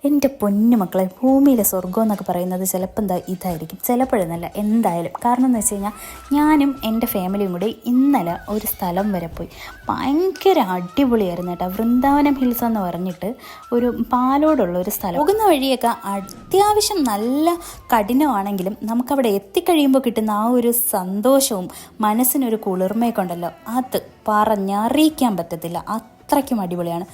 എൻ്റെ പൊന്നു മക്കളെ, ഭൂമിയിലെ സ്വർഗ്ഗം എന്നൊക്കെ പറയുന്നത് ചിലപ്പോൾ ഇതായിരിക്കും, ചിലപ്പോഴെന്നല്ല എന്തായാലും. കാരണം എന്ന് വെച്ച് കഴിഞ്ഞാൽ ഞാനും എൻ്റെ ഫാമിലിയും കൂടി ഇന്നലെ ഒരു സ്ഥലം വരെ പോയി. ഭയങ്കര അടിപൊളിയായിരുന്നു കേട്ടോ. വൃന്ദാവനം ഹിൽസ് എന്ന് പറഞ്ഞിട്ട് ഒരു പാലോടുള്ള ഒരു സ്ഥലം. പോകുന്ന വഴിയൊക്കെ അത്യാവശ്യം നല്ല കഠിനമാണെങ്കിലും നമുക്കവിടെ എത്തിക്കഴിയുമ്പോൾ കിട്ടുന്ന ആ ഒരു സന്തോഷവും മനസ്സിനൊരു കുളിർമയൊക്കെ ഉണ്ടല്ലോ, അത് പറഞ്ഞറിയിക്കാൻ പറ്റത്തില്ല. അത്രയ്ക്കും അടിപൊളിയാണ്.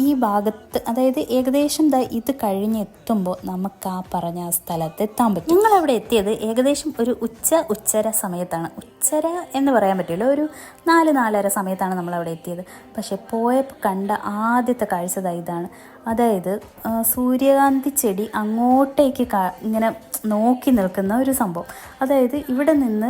ഈ ഭാഗത്ത്, അതായത് ഏകദേശം ഇത് കഴിഞ്ഞെത്തുമ്പോൾ നമുക്ക് ആ പറഞ്ഞ ആ സ്ഥലത്ത് എത്താൻ പറ്റും. ഞങ്ങളവിടെ എത്തിയത് ഏകദേശം ഒരു ഉച്ചര സമയത്താണ്. ഉച്ചര എന്ന് പറയാൻ പറ്റില്ല, ഒരു 4-4:30 സമയത്താണ് നമ്മളവിടെ എത്തിയത്. പക്ഷെ പോയപ്പോൾ കണ്ട ആദ്യത്തെ കാഴ്ച ഇതാണ്. അതായത് സൂര്യകാന്തി ചെടി അങ്ങോട്ടേക്ക് ഇങ്ങനെ നോക്കി നിൽക്കുന്ന ഒരു സംഭവം. അതായത് ഇവിടെ നിന്ന്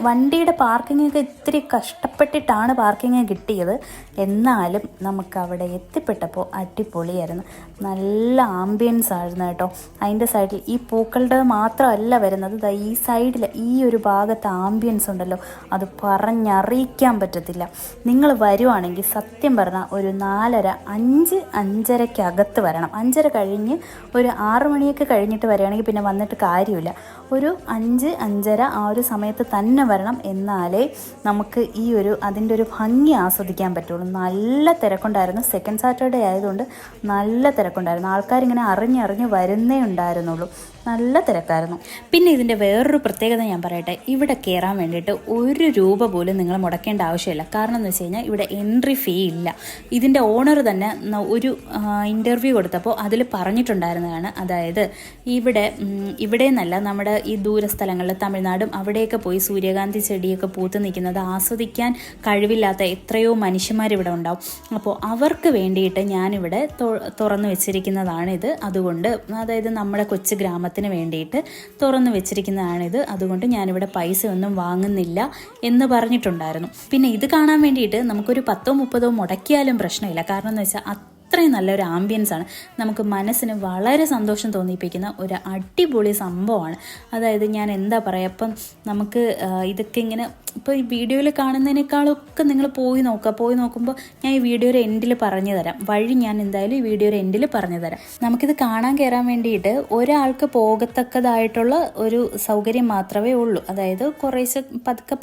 വണ്ടിയുടെ പാർക്കിങ്ങൊക്കെ ഇത്തിരി കഷ്ടപ്പെട്ടിട്ടാണ് പാർക്കിങ് കിട്ടിയത്. എന്നാലും നമുക്ക് അവിടെ എത്തിപ്പെട്ടപ്പോൾ അടിപൊളിയായിരുന്നു. നല്ല ആംബിയൻസ് ആയിരുന്നു കേട്ടോ. അതിൻ്റെ സൈഡിൽ ഈ പൂക്കളുടെ മാത്രമല്ല വരുന്നത്, ഈ സൈഡിൽ ഈ ഒരു ഭാഗത്തെ ആംബിയൻസ് ഉണ്ടല്ലോ, അത് പറഞ്ഞറിയിക്കാൻ പറ്റത്തില്ല. നിങ്ങൾ വരുവാണെങ്കിൽ സത്യം പറഞ്ഞാൽ ഒരു 4:30-5:05 വരണം. 5:30 കഴിഞ്ഞ് ഒരു 6 മണിയൊക്കെ കഴിഞ്ഞിട്ട് വരികയാണെങ്കിൽ പിന്നെ വന്നിട്ട് കാര്യമില്ല. ഒരു 5-5:30 ആ ഒരു സമയത്ത് തന്നെ വരണം. എന്നാലേ നമുക്ക് അതിൻ്റെ ഒരു ഭംഗി ആസ്വദിക്കാൻ പറ്റുള്ളൂ. നല്ല തിരക്കുണ്ടായിരുന്നു. സെക്കൻഡ് സാറ്റർഡേ ആയതുകൊണ്ട് നല്ല തിരക്കുണ്ടായിരുന്നു. ആൾക്കാരിങ്ങനെ അറിഞ്ഞ് വരുന്നേ ഉണ്ടായിരുന്നുള്ളൂ. നല്ല തിരക്കായിരുന്നു. പിന്നെ ഇതിൻ്റെ വേറൊരു പ്രത്യേകത ഞാൻ പറയട്ടെ. ഇവിടെ കയറാൻ വേണ്ടിയിട്ട് 1 രൂപ പോലും നിങ്ങൾ മുടക്കേണ്ട ആവശ്യമില്ല. കാരണം എന്ന് വെച്ച് കഴിഞ്ഞാൽ ഇവിടെ എൻട്രി ഫീ ഇല്ല. ഇതിൻ്റെ ഓണർ തന്നെ ഒരു ഇൻ്റർവ്യൂ കൊടുത്തപ്പോൾ അതിൽ പറഞ്ഞിട്ടുണ്ടായിരുന്നതാണ്. അതായത് ഇവിടെ നിന്നല്ല, നമ്മുടെ ഈ ദൂരസ്ഥലങ്ങളിൽ തമിഴ്നാടും അവിടെയൊക്കെ പോയി സൂര്യകാന്തി ചെടിയൊക്കെ പൂത്ത് നിൽക്കുന്നത് ആസ്വദിക്കാൻ കഴിവില്ലാത്ത എത്രയോ മനുഷ്യന്മാരിവിടെ ഉണ്ടാവും. അപ്പോൾ അവർക്ക് വേണ്ടിയിട്ട് ഞാനിവിടെ തുറന്നു വെച്ചിരിക്കുന്നതാണിത്. അതുകൊണ്ട് അതായത് നമ്മുടെ കൊച്ചു ഗ്രാമത്തിന് വേണ്ടിയിട്ട് തുറന്നു വെച്ചിരിക്കുന്നതാണിത്. അതുകൊണ്ട് ഞാനിവിടെ പൈസ ഒന്നും വാങ്ങുന്നില്ല എന്ന് പറഞ്ഞിട്ടുണ്ടായിരുന്നു. പിന്നെ ഇത് കാണാൻ വേണ്ടിയിട്ട് നമുക്കൊരു 10-30 മുടക്കിയാലും പ്രശ്നമില്ല. കാരണം എന്ന് വെച്ചാൽ അത്രയും നല്ലൊരു ആംബിയൻസാണ്. നമുക്ക് മനസ്സിന് വളരെ സന്തോഷം തോന്നിപ്പിക്കുന്ന ഒരു അടിപൊളി സംഭവമാണ്. അതായത് ഞാൻ എന്താ പറയുക, ഇപ്പം നമുക്ക് ഇതൊക്കെ ഇങ്ങനെ ഇപ്പോൾ ഈ വീഡിയോയിൽ കാണുന്നതിനേക്കാളൊക്കെ നിങ്ങൾ പോയി നോക്കുമ്പോൾ ഞാൻ ഈ വീഡിയോയുടെ എൻഡിൽ പറഞ്ഞു തരാം. വഴി ഞാൻ എന്തായാലും ഈ വീഡിയോയുടെ എൻഡിൽ പറഞ്ഞു തരാം. നമുക്കിത് കാണാൻ കയറാൻ വേണ്ടിയിട്ട് ഒരാൾക്ക് പോകത്തക്കതായിട്ടുള്ള ഒരു സൗകര്യം മാത്രമേ ഉള്ളൂ. അതായത് കുറേശ്ശെ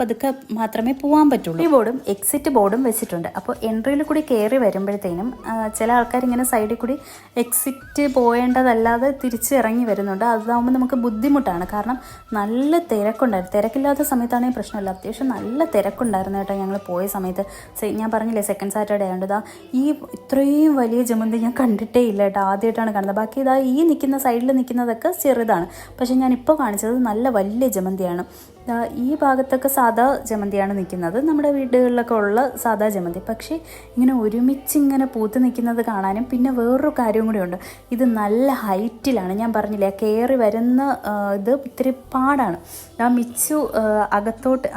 പതുക്കെ മാത്രമേ പോകാൻ പറ്റുള്ളൂ. ഈ ബോർഡും എക്സിറ്റ് ബോർഡും വെച്ചിട്ടുണ്ട്. അപ്പോൾ എൻട്രിയിൽ കൂടി കയറി വരുമ്പോഴത്തേനും ചില ആൾക്കാർ ഇങ്ങനെ സൈഡിൽ കൂടി എക്സിറ്റ് പോയേണ്ടതല്ലാതെ തിരിച്ച് ഇറങ്ങി വരുന്നുണ്ട്. അതാകുമ്പോൾ നമുക്ക് ബുദ്ധിമുട്ടാണ്. കാരണം നല്ല തിരക്കുണ്ടായിരുന്നു. തിരക്കില്ലാത്ത സമയത്താണെങ്കിൽ പ്രശ്നമില്ല. അത്യാവശ്യം നല്ല തിരക്കുണ്ടായിരുന്നു കേട്ടോ. ഞങ്ങൾ പോയ സമയത്ത് ഞാൻ പറഞ്ഞില്ലേ സെക്കൻഡ് സാറ്റർഡേ ആയതുകൊണ്ട് ഈ ഇത്രയും വലിയ ജമന്തി ഞാൻ കണ്ടിട്ടേ ഇല്ല കേട്ടോ. ആദ്യമായിട്ടാണ് കാണുന്നത്. ബാക്കി ഈ നിൽക്കുന്ന സൈഡിൽ നിൽക്കുന്നതൊക്കെ ചെറുതാണ്. പക്ഷേ ഞാനിപ്പോൾ കാണിച്ചത് നല്ല വലിയ ജമന്തിയാണ്. ഈ ഭാഗത്തൊക്കെ സാധാ ജമന്തിയാണ് നിൽക്കുന്നത്, നമ്മുടെ വീടുകളിലൊക്കെ ഉള്ള സാധാ ജമന്തി. പക്ഷേ ഇങ്ങനെ ഒരുമിച്ചിങ്ങനെ പൂത്ത് നിൽക്കുന്നത് കാണാനും പിന്നെ വേറൊരു കാര്യം കൂടിയുണ്ട്. ഇത് നല്ല ഹൈറ്റിലാണ്. ഞാൻ പറഞ്ഞില്ലേ കയറി വരുന്ന ഇത് ഇത്തിരി പാടാണ്. മിച്ചു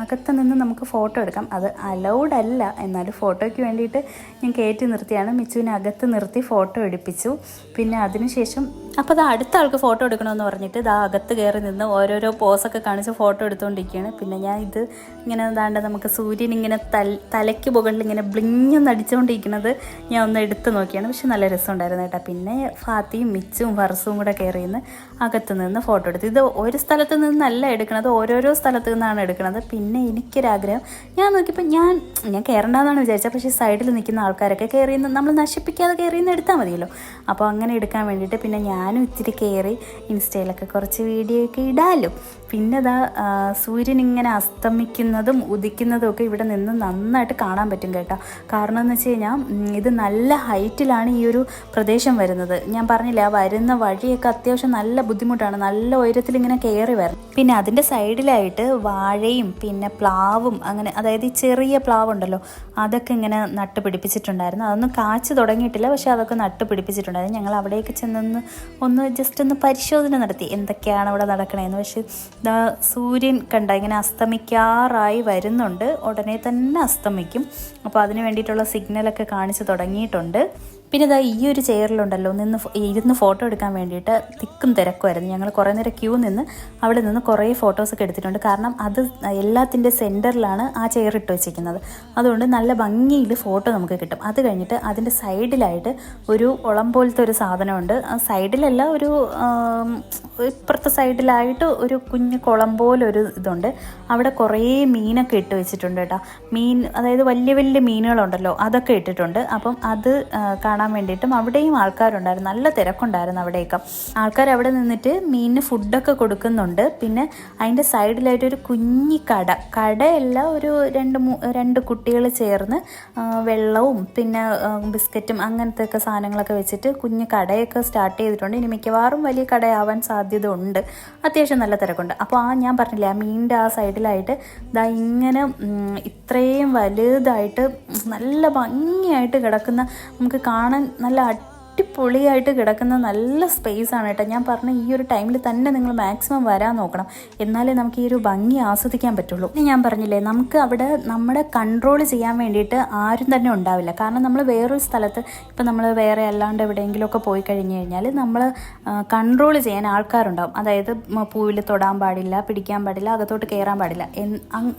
അകത്ത് നിന്ന് നമുക്ക് ഫോട്ടോ എടുക്കാം. അത് അലൗഡ് അല്ല, എന്നാലും ഫോട്ടോയ്ക്ക് വേണ്ടിയിട്ട് ഞാൻ കയറ്റി നിർത്തിയാണ്. മിച്ചുവിനെ അകത്ത് നിർത്തി ഫോട്ടോ എടുപ്പിച്ചു. പിന്നെ അതിനുശേഷം അപ്പോൾ അടുത്ത ആൾക്ക് ഫോട്ടോ എടുക്കണമെന്ന് പറഞ്ഞിട്ട് അകത്ത് കയറി നിന്ന് ഓരോരോ പോസൊക്കെ കാണിച്ച് ഫോട്ടോ എടുത്തുകൊണ്ടിരിക്കുകയാണ്. പിന്നെ ഞാൻ ഇത് ഇങ്ങനെ നമുക്ക് സൂര്യൻ ഇങ്ങനെ തലയ്ക്ക് മുകളിൽ ഇങ്ങനെ ബ്ലിങ്ങെന്ന് അടിച്ചുകൊണ്ടിരിക്കുന്നത് ഞാൻ ഒന്ന് എടുത്ത് നോക്കിയാണ്. പക്ഷെ നല്ല രസമുണ്ടായിരുന്നു കേട്ടോ. പിന്നെ ഫാത്തിയും മിച്ചും ഫർസും കൂടെ കയറി നിന്ന് അകത്ത് നിന്ന് ഫോട്ടോ എടുത്തു. ഇത് ഒരു സ്ഥലത്ത് നിന്നല്ല എടുക്കുന്നത്, ഓരോരോ സ്ഥലത്ത് നിന്നാണ് എടുക്കുന്നത്. പിന്നെ എനിക്കൊരാഗ്രഹം, ഞാൻ നോക്കിയപ്പോൾ ഞാൻ കയറണ്ടെന്നാണ് വിചാരിച്ചത്. പക്ഷേ സൈഡിൽ നിൽക്കുന്ന ആൾക്കാരൊക്കെ കയറി നിന്ന് നമ്മൾ നശിപ്പിക്കാതെ കയറി നിന്ന് എടുത്താൽ മതിയല്ലോ. അപ്പോൾ അങ്ങനെ എടുക്കാൻ വേണ്ടിയിട്ട് പിന്നെ ഞാനും ഇത്തിരി കയറി ഇൻസ്റ്റയിലൊക്കെ കുറച്ച് വീഡിയോ ഒക്കെ ഇടാമല്ലോ. പിന്നെ സൂര്യൻ ഇങ്ങനെ അസ്തമിക്കുന്നതും ഉദിക്കുന്നതും ഒക്കെ ഇവിടെ നിന്ന് നന്നായിട്ട് കാണാൻ പറ്റും കേട്ടോ. കാരണം എന്ന് വെച്ച് കഴിഞ്ഞാൽ ഇത് നല്ല ഹൈറ്റിലാണ് ഈ ഒരു പ്രദേശം വരുന്നത്. ഞാൻ പറഞ്ഞില്ല, വരുന്ന വഴിയൊക്കെ അത്യാവശ്യം നല്ല ബുദ്ധിമുട്ടാണ്. നല്ല ഉയരത്തിൽ ഇങ്ങനെ കയറി വരണം. പിന്നെ അതിൻ്റെ സൈഡിലായിട്ട് വാഴയും പിന്നെ പ്ലാവും അങ്ങനെ, അതായത് ഈ ചെറിയ പ്ലാവുണ്ടല്ലോ അതൊക്കെ ഇങ്ങനെ നട്ട് പിടിപ്പിച്ചിട്ടുണ്ടായിരുന്നു. അതൊന്നും കാച്ചു തുടങ്ങിയിട്ടില്ല, പക്ഷെ അതൊക്കെ നട്ട് പിടിപ്പിച്ചിട്ടുണ്ടായിരുന്നു. ഞങ്ങൾ അവിടേക്ക് ചെന്നൊന്ന് ജസ്റ്റ് ഒന്ന് പരിശോധന നടത്തി എന്തൊക്കെയാണ് അവിടെ നടക്കണേന്ന്. പക്ഷെ സൂര്യൻ ഇങ്ങനെ അസ്തമിക്കാറായി വരുന്നുണ്ട്. ഉടനെ തന്നെ അസ്തമിക്കും. അപ്പോൾ അതിന് വേണ്ടിയിട്ടുള്ള സിഗ്നലൊക്കെ കാണിച്ച് തുടങ്ങിയിട്ടുണ്ട്. പിന്നെ ഇതാ ഈ ഒരു ചെയറിലുണ്ടല്ലോ ഇരുന്ന് ഫോട്ടോ എടുക്കാൻ വേണ്ടിയിട്ട് തിക്കും തിരക്കുമായിരുന്നു. ഞങ്ങൾ കുറേ നേരം ക്യൂ നിന്ന് അവിടെ നിന്ന് കുറേ ഫോട്ടോസൊക്കെ എടുത്തിട്ടുണ്ട്. കാരണം അത് എല്ലാത്തിൻ്റെ സെൻറ്ററിലാണ് ആ ചെയർ ഇട്ട് വെച്ചിരിക്കുന്നത്. അതുകൊണ്ട് നല്ല ഭംഗിയിൽ ഫോട്ടോ നമുക്ക് കിട്ടും. അത് കഴിഞ്ഞിട്ട് അതിൻ്റെ സൈഡിലായിട്ട് ഒരു കുളം പോലത്തെ ഒരു സാധനമുണ്ട്. സൈഡിലല്ല, ഒരു ഇപ്പുറത്തെ സൈഡിലായിട്ട് ഒരു കുഞ്ഞു കുളം പോലെ ഒരു ഇതുണ്ട്. അവിടെ കുറേ മീനൊക്കെ ഇട്ട് വെച്ചിട്ടുണ്ട് കേട്ടോ. അതായത് വലിയ വലിയ മീനുകളുണ്ടല്ലോ, അതൊക്കെ ഇട്ടിട്ടുണ്ട്. അപ്പം അത് കാണാൻ വേണ്ടിയിട്ടും അവിടെയും ആൾക്കാരുണ്ടായിരുന്നു. നല്ല തിരക്കുണ്ടായിരുന്നു അവിടെയൊക്കെ. ആൾക്കാർ അവിടെ നിന്നിട്ട് മീനിന് ഫുഡൊക്കെ കൊടുക്കുന്നുണ്ട്. പിന്നെ അതിൻ്റെ സൈഡിലായിട്ട് ഒരു കുഞ്ഞി കടയല്ല, ഒരു രണ്ട് കുട്ടികൾ ചേർന്ന് വെള്ളവും പിന്നെ ബിസ്ക്കറ്റും അങ്ങനത്തെ ഒക്കെ സാധനങ്ങളൊക്കെ വെച്ചിട്ട് കുഞ്ഞു കടയൊക്കെ സ്റ്റാർട്ട് ചെയ്തിട്ടുണ്ട്. ഇനി മിക്കവാറും വലിയ കടയാവാൻ സാധ്യത ഉണ്ട്. അത്യാവശ്യം നല്ല തിരക്കുണ്ട്. അപ്പോൾ ഞാൻ പറഞ്ഞില്ലേ, ആ മീനിൻ്റെ ആ സൈഡിലായിട്ട് ഇതാ ഇങ്ങനെ ഇത്രയും വലുതായിട്ട് നല്ല ഭംഗിയായിട്ട് കിടക്കുന്ന, നമുക്ക് കാണാൻ നല്ല അടിപൊളിയായിട്ട് കിടക്കുന്ന നല്ല സ്പേസാണ് കേട്ടോ. ഞാൻ പറഞ്ഞ ഈ ഒരു ടൈമിൽ തന്നെ നിങ്ങൾ മാക്സിമം വരാൻ നോക്കണം, എന്നാലേ നമുക്ക് ഈ ഒരു ഭംഗി ആസ്വദിക്കാൻ പറ്റുള്ളൂ. ഇനി ഞാൻ പറഞ്ഞില്ലേ, നമുക്ക് അവിടെ നമ്മുടെ കൺട്രോൾ ചെയ്യാൻ വേണ്ടിയിട്ട് ആരും തന്നെ ഉണ്ടാവില്ല. കാരണം നമ്മൾ വേറൊരു സ്ഥലത്ത്, ഇപ്പം നമ്മൾ വേറെ അല്ലാണ്ട് എവിടെയെങ്കിലുമൊക്കെ പോയി കഴിഞ്ഞ് കഴിഞ്ഞാൽ നമ്മൾ കൺട്രോൾ ചെയ്യാൻ ആൾക്കാരുണ്ടാവും. അതായത് പൂവിൽ തൊടാൻ പാടില്ല, പിടിക്കാൻ പാടില്ല, അകത്തോട്ട് കയറാൻ പാടില്ല.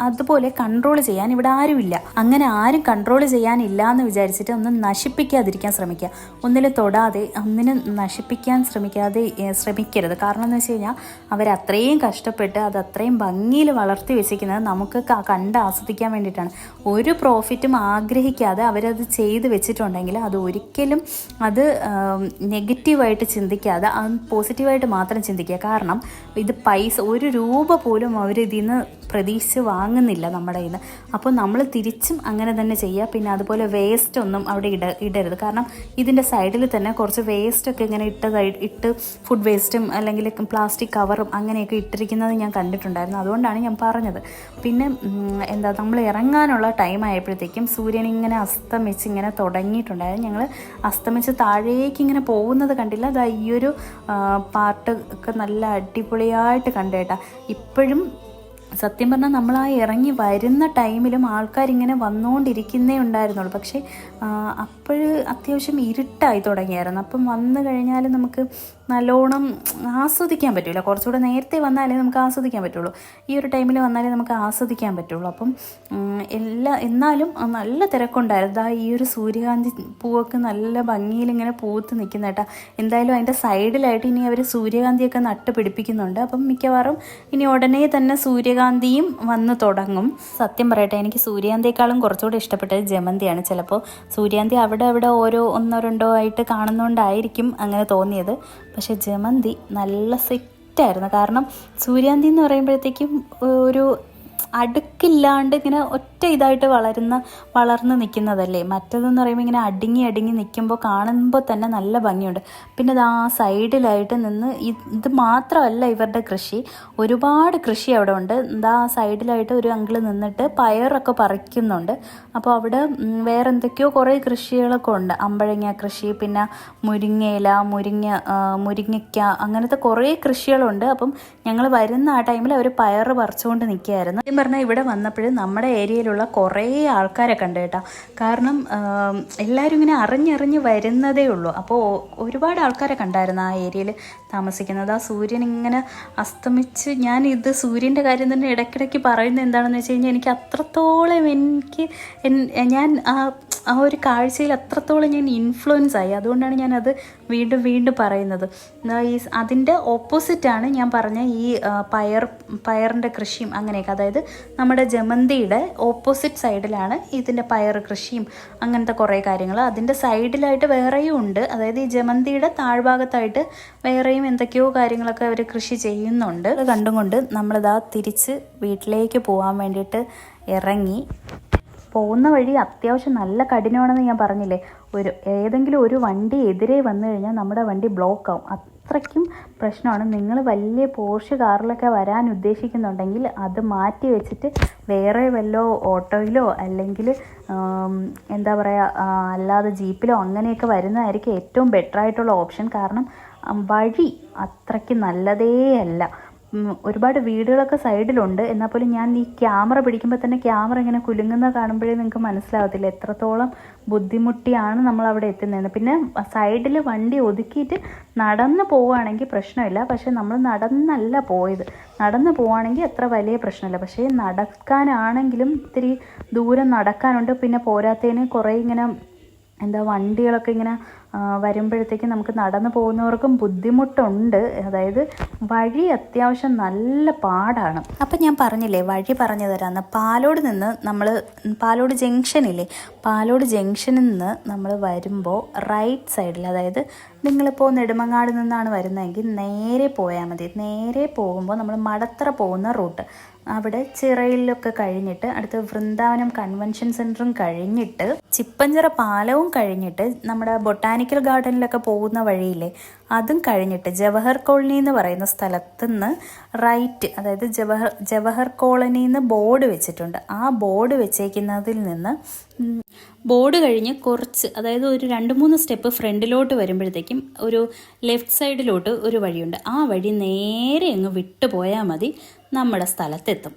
അതുപോലെ കൺട്രോൾ ചെയ്യാൻ ഇവിടെ ആരുമില്ല. അങ്ങനെ ആരും കൺട്രോൾ ചെയ്യാനില്ല എന്ന് വിചാരിച്ചിട്ട് ഒന്നും നശിപ്പിക്കാതിരിക്കാൻ ശ്രമിക്കുക. ഒന്നിലും തൊടാതെ, ഒന്നിനും നശിപ്പിക്കാൻ ശ്രമിക്കരുത്. കാരണം എന്ന് വെച്ച് കഴിഞ്ഞാൽ അവരത്രയും കഷ്ടപ്പെട്ട് അത് അത്രയും ഭംഗിയിൽ വളർത്തി വെച്ചിരിക്കുന്നത് നമുക്ക് കണ്ട് ആസ്വദിക്കാൻ വേണ്ടിയിട്ടാണ്. ഒരു പ്രോഫിറ്റും ആഗ്രഹിക്കാതെ അവരത് ചെയ്ത് വെച്ചിട്ടുണ്ടെങ്കിൽ അത് ഒരിക്കലും അത് നെഗറ്റീവായിട്ട് ചിന്തിക്കാതെ അത് പോസിറ്റീവായിട്ട് മാത്രം ചിന്തിക്കുക. കാരണം ഇത് പൈസ 1 രൂപ പോലും അവർ ഇതിൽ നിന്ന് പ്രതീക്ഷിച്ച് വാങ്ങുന്നില്ല നമ്മുടെ കയ്യിൽ നിന്ന്. അപ്പോൾ നമ്മൾ തിരിച്ചും അങ്ങനെ തന്നെ ചെയ്യുക. പിന്നെ അതുപോലെ വേസ്റ്റ് ഒന്നും അവിടെ ഇടരുത്. കാരണം ഇതിൻ്റെ സൈഡിൽ തന്നെ കുറച്ച് വേസ്റ്റൊക്കെ ഇങ്ങനെ ഇട്ട് ഫുഡ് വേസ്റ്റും അല്ലെങ്കിൽ പ്ലാസ്റ്റിക് കവറും അങ്ങനെയൊക്കെ ഇട്ടിരിക്കുന്നത് ഞാൻ കണ്ടിട്ടുണ്ടായിരുന്നു. അതുകൊണ്ടാണ് ഞാൻ പറഞ്ഞത്. പിന്നെ നമ്മൾ ഇറങ്ങാനുള്ള ടൈം ആയപ്പോഴത്തേക്കും സൂര്യൻ ഇങ്ങനെ അസ്തമിച്ച് ഇങ്ങനെ തുടങ്ങിയിട്ടുണ്ടായിരുന്നു. ഞങ്ങൾ അസ്തമിച്ച് താഴേക്ക് ഇങ്ങനെ പോകുന്നത് കണ്ടില്ല. അത് ഈ ഒരു പാട്ട് ഒക്കെ നല്ല അടിപൊളിയായിട്ട് കണ്ടേട്ടാ. ഇപ്പോഴും സത്യം പറഞ്ഞാൽ നമ്മൾ ആ ഇറങ്ങി വരുന്ന ടൈമിലും ആൾക്കാരിങ്ങനെ വന്നുകൊണ്ടിരിക്കുന്നേ ഉണ്ടായിരുന്നുള്ളൂ. പക്ഷേ അത്യാവശ്യം ഇരുട്ടായി തുടങ്ങിയായിരുന്നു. അപ്പം വന്നു കഴിഞ്ഞാൽ നമുക്ക് നല്ലോണം ആസ്വദിക്കാൻ പറ്റില്ല. കുറച്ചുകൂടെ നേരത്തെ വന്നാലേ നമുക്ക് ആസ്വദിക്കാൻ പറ്റുള്ളൂ. ഈ ഒരു ടൈമിൽ വന്നാലേ നമുക്ക് ആസ്വദിക്കാൻ പറ്റുള്ളൂ. അപ്പം എന്നാലും നല്ല തിരക്കുണ്ടായിരുന്നു. ഈ ഒരു സൂര്യകാന്തി പൂവൊക്കെ നല്ല ഭംഗിയിൽ ഇങ്ങനെ പൂത്ത് നിൽക്കുന്ന കേട്ടോ. എന്തായാലും അതിൻ്റെ സൈഡിലായിട്ട് ഇനി അവർ സൂര്യകാന്തിയൊക്കെ നട്ട് പിടിപ്പിക്കുന്നുണ്ട്. അപ്പം മിക്കവാറും ഇനി ഉടനെ തന്നെ സൂര്യകാന്തിയും വന്ന് തുടങ്ങും. സത്യം പറയട്ടെ, എനിക്ക് സൂര്യകാന്തിയേക്കാളും കുറച്ചുകൂടെ ഇഷ്ടപ്പെട്ടത് ജമന്തിയാണ്. ചിലപ്പോൾ സൂര്യകാന്തി അവിടെ ഓരോ 1-2 ആയിട്ട് കാണുന്നതുകൊണ്ടായിരിക്കും അങ്ങനെ തോന്നിയത്. പക്ഷേ ജമന്തി നല്ല സെറ്റായിരുന്നു. കാരണം സൂര്യകാന്തി എന്ന് പറയുമ്പോഴത്തേക്കും ഒരു അടുക്കില്ലാണ്ട് ഇങ്ങനെ ഒറ്റ ഇതായിട്ട് വളർന്ന് നിൽക്കുന്നതല്ലേ. മറ്റേതെന്ന് പറയുമ്പോൾ ഇങ്ങനെ അടുങ്ങി നിൽക്കുമ്പോൾ കാണുമ്പോൾ തന്നെ നല്ല ഭംഗിയുണ്ട്. പിന്നെ അത് ആ സൈഡിലായിട്ട് നിന്ന് ഇത് മാത്രമല്ല ഇവരുടെ കൃഷി, ഒരുപാട് കൃഷി അവിടെ ഉണ്ട്. ആ സൈഡിലായിട്ട് ഒരു അങ്കിള് നിന്നിട്ട് പയറൊക്കെ പറിക്കുന്നുണ്ട്. അപ്പോൾ അവിടെ വേറെ എന്തൊക്കെയോ കുറേ കൃഷികളൊക്കെ ഉണ്ട്. അമ്പഴങ്ങ കൃഷി, പിന്നെ മുരിങ്ങയില, മുരിങ്ങയ്ക്ക, അങ്ങനത്തെ കുറേ കൃഷികളുണ്ട്. അപ്പം ഞങ്ങൾ വരുന്ന ആ ടൈമിൽ അവർ പയർ പറിച്ചുകൊണ്ട് നിൽക്കുകയായിരുന്നു. പറഞ്ഞാൽ ഇവിടെ വന്നപ്പോൾ നമ്മുടെ ഏരിയയിലുള്ള കുറേ ആൾക്കാരെ കണ്ടു കേട്ടോ. കാരണം എല്ലാവരും ഇങ്ങനെ അറിഞ്ഞ് വരുന്നതേ ഉള്ളൂ. അപ്പോൾ ഒരുപാട് ആൾക്കാരെ കണ്ടായിരുന്നു ആ ഏരിയയിൽ താമസിക്കുന്നത്. ആ സൂര്യൻ ഇങ്ങനെ അസ്തമിച്ച്, ഇത് സൂര്യൻ്റെ കാര്യം തന്നെ ഇടയ്ക്കിടയ്ക്ക് പറയുന്നത് എന്താണെന്ന് വെച്ച് കഴിഞ്ഞാൽ എനിക്ക് അത്രത്തോളം ഞാൻ ആ ഒരു കാഴ്ചയിൽ അത്രത്തോളം ഞാൻ ഇൻഫ്ലുവൻസ് ആയി. അതുകൊണ്ടാണ് ഞാനത് വീണ്ടും പറയുന്നത്. അതിൻ്റെ ഓപ്പോസിറ്റാണ് ഞാൻ പറഞ്ഞ ഈ പയറിൻ്റെ കൃഷിയും അങ്ങനെയൊക്കെ. അതായത് നമ്മുടെ ജമന്തിയുടെ ഓപ്പോസിറ്റ് സൈഡിലാണ് ഇതിൻ്റെ പയർ കൃഷിയും അങ്ങനത്തെ കുറേ കാര്യങ്ങൾ. അതിൻ്റെ സൈഡിലായിട്ട് വേറെയും ഉണ്ട്. അതായത് ഈ ജമന്തിയുടെ താഴ്ഭാഗത്തായിട്ട് വേറെയും എന്തൊക്കെയോ കാര്യങ്ങളൊക്കെ അവർ കൃഷി ചെയ്യുന്നുണ്ട്. അത് കണ്ടുകൊണ്ട് നമ്മളിതാ തിരിച്ച് വീട്ടിലേക്ക് പോകാൻ വേണ്ടിയിട്ട് ഇറങ്ങി. പോകുന്ന വഴി അത്യാവശ്യം നല്ല കഠിനമാണെന്ന് ഞാൻ പറഞ്ഞില്ലേ. ഏതെങ്കിലും ഒരു വണ്ടി എതിരെ വന്നു കഴിഞ്ഞാൽ നമ്മുടെ വണ്ടി ബ്ലോക്കാവും. അത്രയ്ക്കും പ്രശ്നമാണ്. നിങ്ങൾ വലിയ പോർഷ് കാറിലൊക്കെ വരാൻ ഉദ്ദേശിക്കുന്നുണ്ടെങ്കിൽ അത് മാറ്റി വെച്ചിട്ട് വേറെ വല്ല ഓട്ടോയിലോ അല്ലെങ്കിൽ എന്താ പറയുക, അല്ലാതെ ജീപ്പിലോ അങ്ങനെയൊക്കെ വരുന്നതായിരിക്കും ഏറ്റവും ബെറ്ററായിട്ടുള്ള ഓപ്ഷൻ. കാരണം വഴി അത്രയ്ക്ക് നല്ലതേ അല്ല. ഒരുപാട് വീടുകളൊക്കെ സൈഡിലുണ്ട്. എന്നാൽ പോലും ഞാൻ ഈ ക്യാമറ പിടിക്കുമ്പോൾ തന്നെ ക്യാമറ ഇങ്ങനെ കുലുങ്ങുന്ന കാണുമ്പോഴേ നിങ്ങൾക്ക് മനസ്സിലാവത്തില്ല എത്രത്തോളം ബുദ്ധിമുട്ടിയാണ് നമ്മൾ അവിടെ എത്തുന്നത്. പിന്നെ സൈഡിൽ വണ്ടി ഒതുക്കിയിട്ട് നടന്ന് പോവുകയാണെങ്കിൽ പ്രശ്നമില്ല. പക്ഷേ നമ്മൾ നടന്നല്ല പോയത്. നടന്ന് പോവുകയാണെങ്കിൽ അത്ര വലിയ പ്രശ്നമില്ല. പക്ഷേ നടക്കാനാണെങ്കിലും ഇത്തിരി ദൂരം നടക്കാനുണ്ട്. പിന്നെ പോരാത്തതിന് കുറേ ഇങ്ങനെ വണ്ടികളൊക്കെ ഇങ്ങനെ വരുമ്പോഴത്തേക്കും നമുക്ക് നടന്നു പോകുന്നവർക്കും ബുദ്ധിമുട്ടുണ്ട്. അതായത് വഴി അത്യാവശ്യം നല്ല പാടാണ്. അപ്പം ഞാൻ പറഞ്ഞില്ലേ, വഴി പറഞ്ഞു തരാമെന്ന്. പാലോട് ജംഗ്ഷനില്ലേ, പാലോട് ജംഗ്ഷനിൽ നിന്ന് നമ്മൾ വരുമ്പോൾ റൈറ്റ് സൈഡിൽ, അതായത് നിങ്ങളിപ്പോൾ നെടുമങ്ങാട് നിന്നാണ് വരുന്നതെങ്കിൽ നേരെ പോയാൽ മതി. നേരെ പോകുമ്പോൾ നമ്മൾ മടത്തറ പോകുന്ന റൂട്ട്, അവിടെ ചിറയിലൊക്കെ കഴിഞ്ഞിട്ട് അടുത്ത് വൃന്ദാവനം കൺവെൻഷൻ സെൻറ്ററും കഴിഞ്ഞിട്ട് ചിപ്പഞ്ചിറ പാലവും കഴിഞ്ഞിട്ട് നമ്മുടെ ബൊട്ടാനിക്കൽ ഗാർഡനിലൊക്കെ പോകുന്ന വഴിയില്ലേ, അതും കഴിഞ്ഞിട്ട് ജവഹർ കോളനി എന്ന് പറയുന്ന സ്ഥലത്ത് നിന്ന് റൈറ്റ്, അതായത് ജവഹർ കോളനി എന്ന് ബോർഡ് വെച്ചിട്ടുണ്ട്. ആ ബോർഡ് വെച്ചേക്കുന്നതിൽ നിന്ന് ബോർഡ് കഴിഞ്ഞ് കുറച്ച്, അതായത് ഒരു 2-3 സ്റ്റെപ്പ് ഫ്രണ്ടിലോട്ട് വരുമ്പോഴത്തേക്കും ഒരു ലെഫ്റ്റ് സൈഡിലോട്ട് ഒരു വഴിയുണ്ട്. ആ വഴി നേരെ അങ്ങ് വിട്ടു പോയാൽ മതി, നമ്മുടെ സ്ഥലത്തെത്തും.